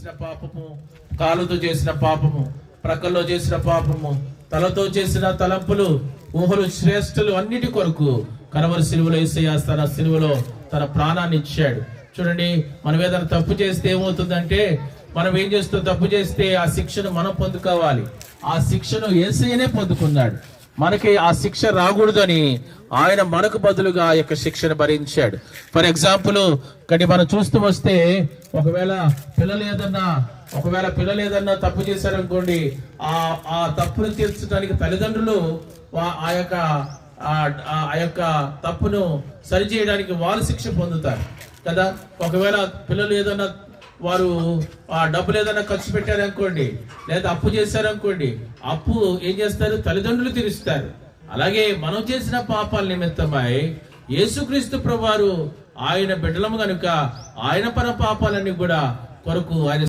చేసిన పాపము, కాలుతో చేసిన పాపము, ప్రక్కల్లో చేసిన పాపము, తలతో చేసిన తలంపులు, ఊహలు, శ్రేష్ఠులు అన్నిటి కొరకు కలవరి సిలువలో యేసయ్య తన సిలువలో తన ప్రాణాన్ని ఇచ్చాడు. చూడండి, మనం ఏదైనా తప్పు చేస్తే ఏమవుతుందంటే, మనం ఏం చేస్తాం, తప్పు చేస్తే ఆ శిక్షను మనం పొందుకోవాలి. ఆ శిక్షను యేసయ్యనే పొందుకున్నాడు. మనకి ఆ శిక్ష రాకూడదని ఆయన మనకు బదులుగా ఆ యొక్క శిక్షను భరించాడు. ఫర్ ఎగ్జాంపుల్, కానీ మనం చూస్తూ వస్తే ఒకవేళ పిల్లలు ఏదన్నా తప్పు చేశారనుకోండి, ఆ తప్పును తీర్చడానికి తల్లిదండ్రులు ఆ యొక్క తప్పును సరిచేయడానికి వారు శిక్ష పొందుతారు కదా. ఒకవేళ పిల్లలు ఏదన్నా వారు ఆ డబ్బులు ఏదైనా ఖర్చు పెట్టారనుకోండి, లేదా అప్పు చేశారనుకోండి, అప్పు ఏం చేస్తారు, తల్లిదండ్రులు తీరుస్తారు. అలాగే మనం చేసిన పాపాల నిమిత్తమై యేసుక్రీస్తు ప్రభువారు ఆయన బిడ్డలము కనుక ఆయన పర పాపాలన్నీ కూడా కొరకు ఆయన